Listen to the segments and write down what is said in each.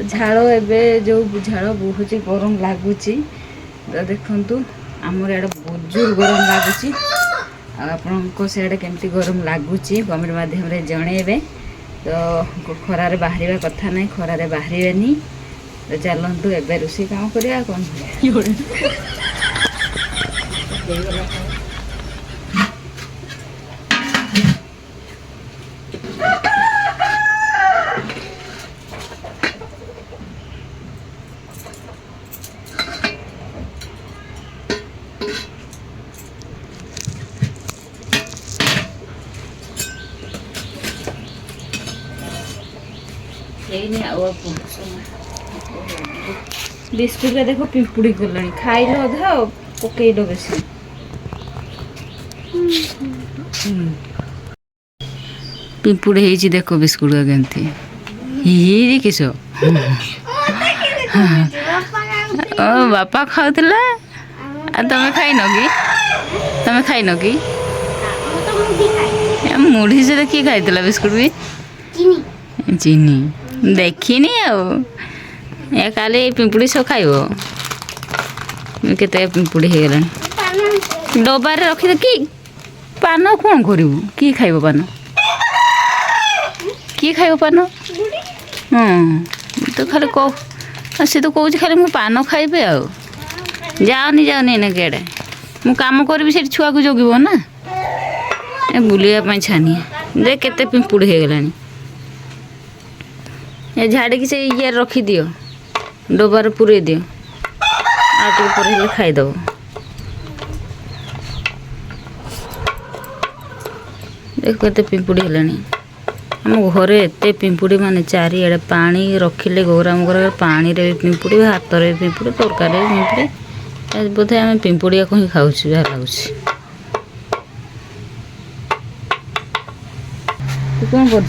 झाड़ एबे जो झाड़ बहुत गरम लगुच तो देखु आमर इे बहुत गरम लगुच आपण सियाड़े केमती गरम लगुच कमेंट माध्यम जनइबे तो खरार बाहर कथा ना खरार बाहर तो चलतु एवं रोषे कम कर कौन बिस्कुट का देखो पिंपुड़ी गलानी खाइल अधा पकईल बेस पिंपुड़ी है देखो बिस्कुट का केमती ही किस बापा खाऊला तमें खाइन कि तमें खाइन कि मुढ़ी से किए खाई बिस्कुट भी चीनी देखनी आ काली पिंपुड़ी सब खाइब केते पिंपुड़ी हो गला डबार रखी कि पान कौन करू किए खाइब पान किए खाइब पान हाँ तो खाली कह सी तो कौच खाली मु पान खाइबे आ जाओनी जाओनी एने केड़े मु काम करी से छुआ को जगिब ना बुलिया छानी देख केते पिंपुड़ी हो गलानी ये झाड़ी की से ये रखी दियो डबार पूरे दियो आटे पूरे खाईदेव देख केते पिंपुड़ी हेलानी आम घरे एते पिंपुड़ी माने चारिआडे पानी रखिले गौराम घर पानी रे पिंपुड़ी हाथ रे पिंपुड़ी तरकारी पिंपुड़ी बोधे आम पिंपुड़िया को ही खाऊ जहाँ लगुच तू कौन कर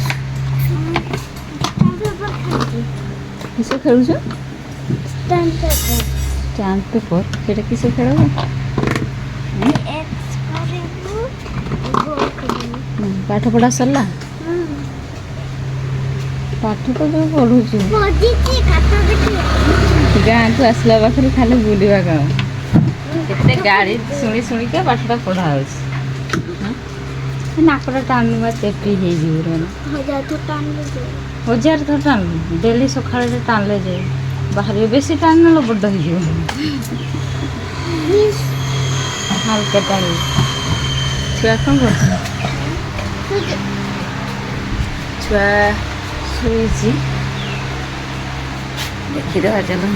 किस खेलु स्टाम्प पेपर सेटा किस खेल पाठ पढ़ा सरला पाठ तो जो पढ़ु गाँ को आसला पाखे खाली बुलवा गाँव केते गाड़ी शुणी शुणिका पाठटा पढ़ा नाकटा टाणुआ चेपी हजार थर टाण डेली सका टाणले जाए बाहर बेसी टाण ना बड़ हो हल्का टाण छुआ कौन कर छुआ शुई देखीद चलो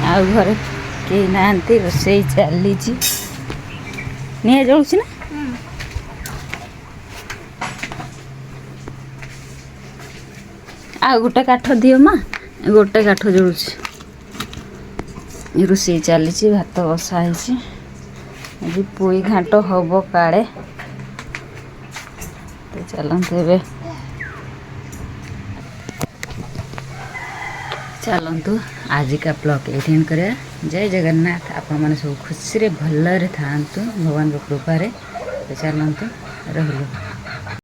आ घर कई ना रोसे चली निआ जलूँ ना आ गोटे काठ दियो माँ गोटे काठ जलू रोसे चली भात बसाई आज पोई घाट हम काले तो चलते चलतु आज का ब्लॉग एडिट करा जय जगन्नाथ आपण मैंने सब खुशी भलरे था भगवान कृपा तो चलतु रही।